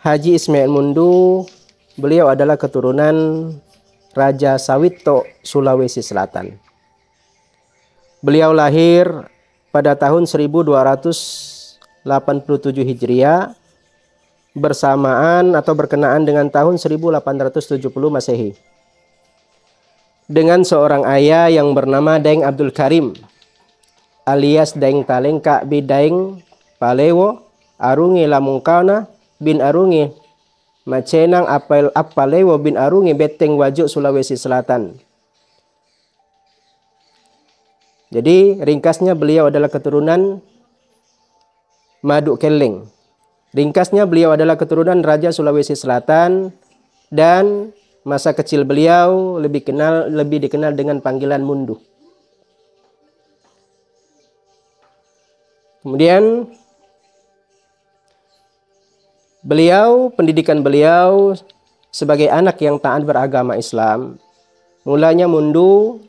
Haji Ismail Mundu, beliau adalah keturunan Raja Sawito, Sulawesi Selatan. Beliau lahir pada tahun 1287 Hijriah, bersamaan atau berkenaan dengan tahun 1870 Masehi. Dengan seorang ayah yang bernama Daeng Abdul Karim, alias Daeng Talengka bin Daeng Palewo, Arungi Lamungkana bin Arungi Macenang Appalewo bin Arungi Beteng Wajuk, Sulawesi Selatan. Jadi ringkasnya beliau adalah keturunan Madu Keleng. Ringkasnya beliau adalah keturunan Raja Sulawesi Selatan, dan masa kecil beliau lebih dikenal dengan panggilan Mundu. Kemudian pendidikan beliau sebagai anak yang taat beragama Islam, mulanya Mundu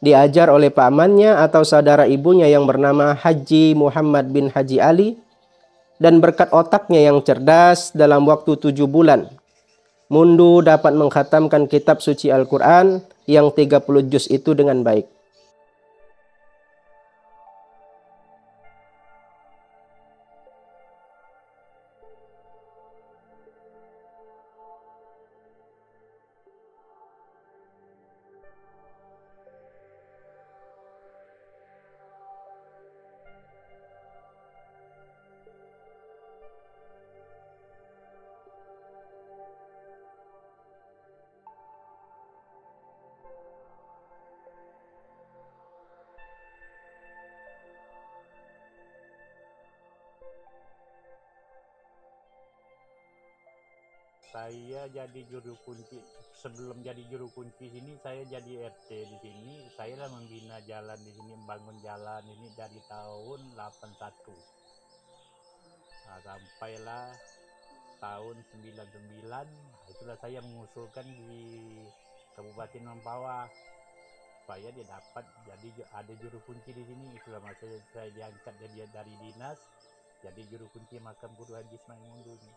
diajar oleh pamannya atau saudara ibunya yang bernama Haji Muhammad bin Haji Ali, dan berkat otaknya yang cerdas, dalam waktu 7 bulan Mundu dapat mengkhatamkan kitab suci Al-Quran yang 30 juz itu dengan baik. Saya jadi juru kunci. Sebelum jadi juru kunci sini, saya jadi RT di sini. Saya lah membina jalan di sini, membangun jalan ini dari tahun 81. Nah, sampailah tahun 99, itulah saya mengusulkan di Kabupaten Mempawah supaya dia dapat jadi ada juru kunci di sini. Itulah masa saya diangkat dari dinas jadi juru kunci makam Guru Haji Ismail Mundu ini.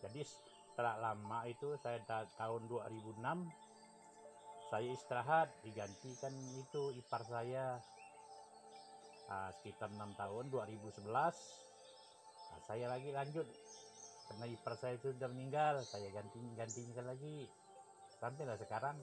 Jadi setelah lama itu saya tahun 2006 saya istirahat, digantikan itu ipar saya. Sekitar 6 tahun 2011 saya lagi lanjut karena ipar saya itu sudah meninggal, saya gantikan lagi sampailah sekarang.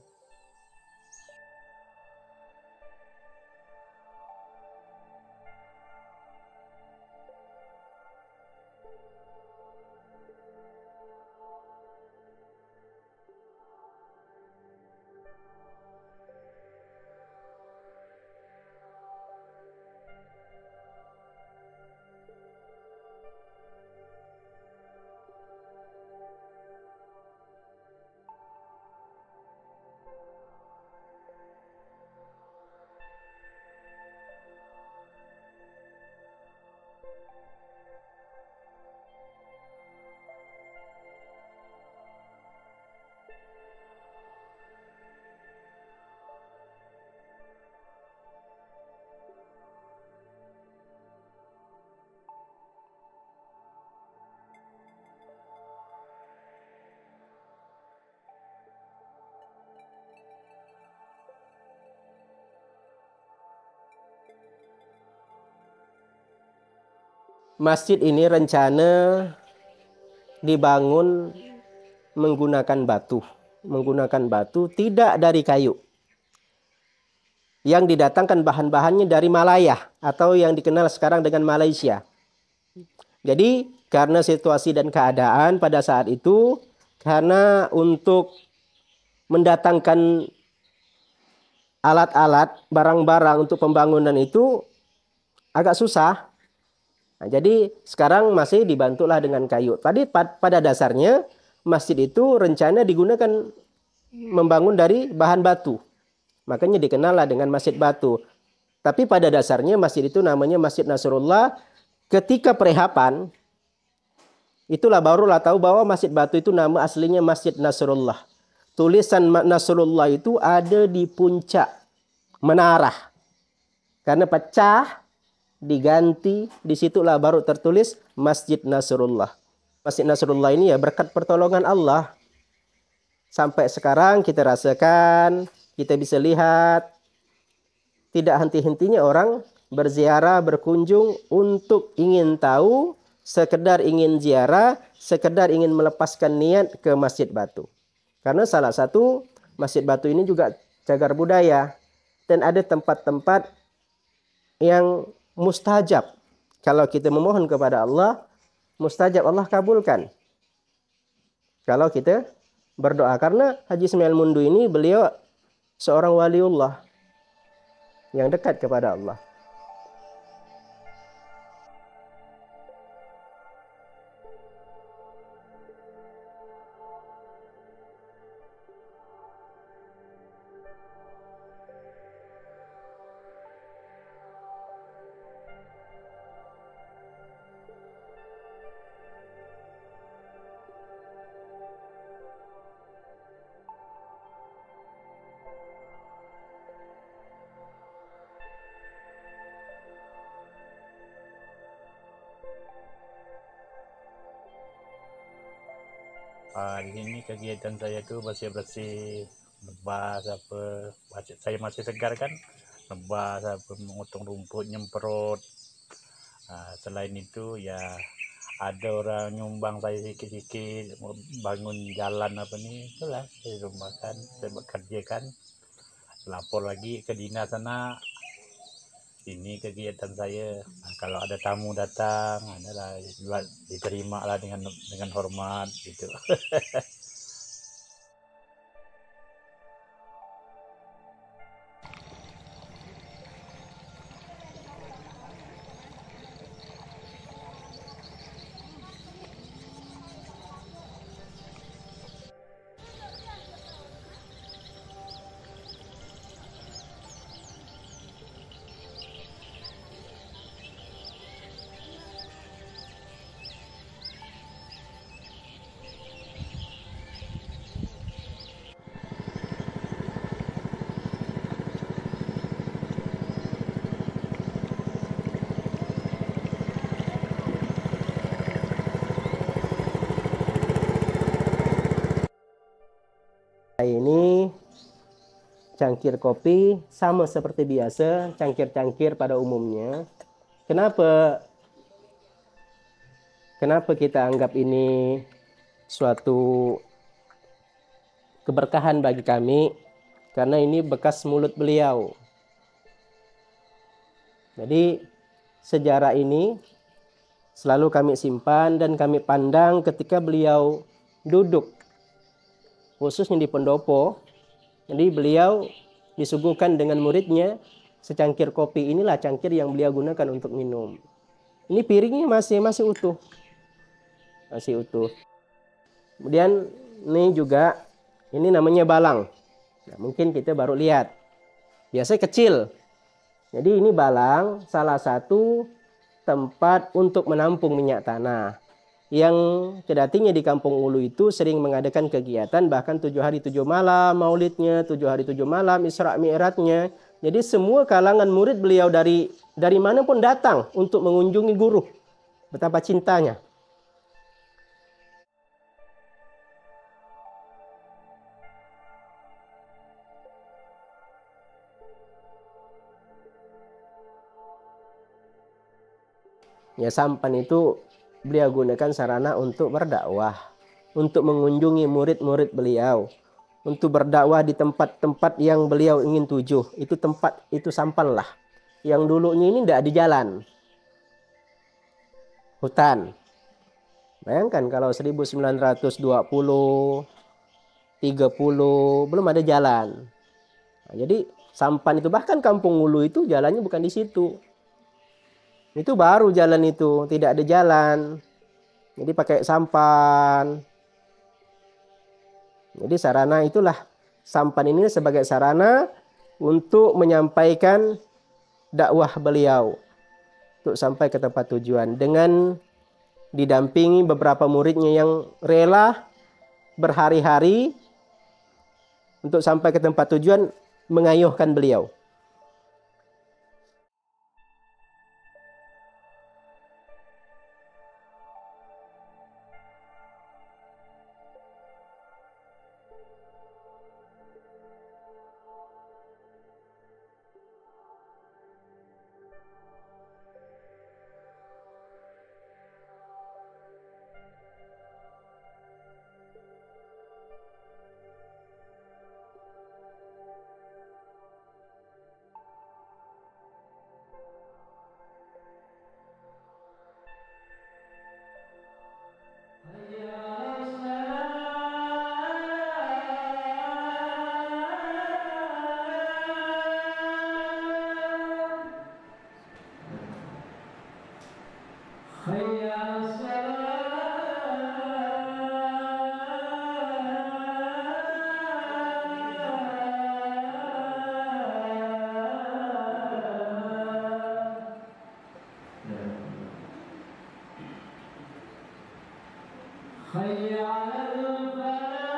Masjid ini rencana dibangun menggunakan batu, tidak dari kayu. Yang didatangkan bahan-bahannya dari Malaya atau yang dikenal sekarang dengan Malaysia. Jadi karena situasi dan keadaan pada saat itu, karena untuk mendatangkan alat-alat, barang-barang untuk pembangunan itu agak susah. Nah, jadi sekarang masih dibantulah dengan kayu. Tadi pada dasarnya masjid itu rencana digunakan membangun dari bahan batu. Makanya dikenallah dengan Masjid Batu. Tapi pada dasarnya masjid itu namanya Masjid Nasrullah. Ketika perehapan, itulah barulah tahu bahwa Masjid Batu itu nama aslinya Masjid Nasrullah. Tulisan Nasrullah itu ada di puncak menara. Karena pecah, diganti, disitulah baru tertulis Masjid Nasrullah. Masjid Nasrullah ini ya berkat pertolongan Allah. Sampai sekarang kita rasakan, kita bisa lihat, tidak henti-hentinya orang berziarah, berkunjung untuk ingin tahu, sekedar ingin ziarah, sekedar ingin melepaskan niat ke Masjid Batu. Karena salah satu Masjid Batu ini juga cagar budaya. Dan ada tempat-tempat yang mustajab. Kalau kita memohon kepada Allah, mustajab, Allah kabulkan. Kalau kita berdoa. Karena Haji Ismail Mundu ini beliau seorang waliullah yang dekat kepada Allah. Di sini kegiatan saya tuh bersih-bersih, nebas apa, saya masih segar kan, nebas apa, memotong rumput, nyemprot. Selain itu ya ada orang nyumbang saya sikit-sikit, bangun jalan apa nih, itulah saya sumbangkan, saya kerjakan, lapor lagi ke dinas sana. Ini kegiatan saya. Kalau ada tamu datang, adalah diterima lah dengan hormat gitu. Ini cangkir kopi sama seperti biasa, cangkir-cangkir pada umumnya. Kenapa kita anggap ini suatu keberkahan bagi kami? Karena ini bekas mulut beliau. Jadi sejarah ini selalu kami simpan dan kami pandang ketika beliau duduk, khususnya di pendopo. Jadi beliau disuguhkan dengan muridnya secangkir kopi. Inilah cangkir yang beliau gunakan untuk minum. Ini piringnya masih utuh. Masih utuh. Kemudian ini juga, ini namanya balang. Nah, mungkin kita baru lihat. Biasanya kecil. Jadi ini balang, salah satu tempat untuk menampung minyak tanah. Yang kedatinya di Kampung Ulu itu sering mengadakan kegiatan, bahkan 7 hari 7 malam maulidnya, 7 hari 7 malam Isra Mi'rajnya. Jadi semua kalangan murid beliau dari mana pun datang untuk mengunjungi guru. Betapa cintanya. Ya, sampan itu beliau gunakan sarana untuk berdakwah, untuk mengunjungi murid-murid beliau, untuk berdakwah di tempat-tempat yang beliau ingin tuju. Itu tempat, itu sampan lah. Yang dulunya ini tidak ada jalan, hutan. Bayangkan kalau 1920, 30 belum ada jalan. Nah, jadi sampan itu, bahkan Kampung Ulu itu jalannya bukan di situ. Itu baru jalan itu, tidak ada jalan. Jadi pakai sampan. Jadi sarana itulah, sampan ini sebagai sarana untuk menyampaikan dakwah beliau untuk sampai ke tempat tujuan, dengan didampingi beberapa muridnya yang rela berhari-hari untuk sampai ke tempat tujuan mengayuhkan beliau. حي على الفلاح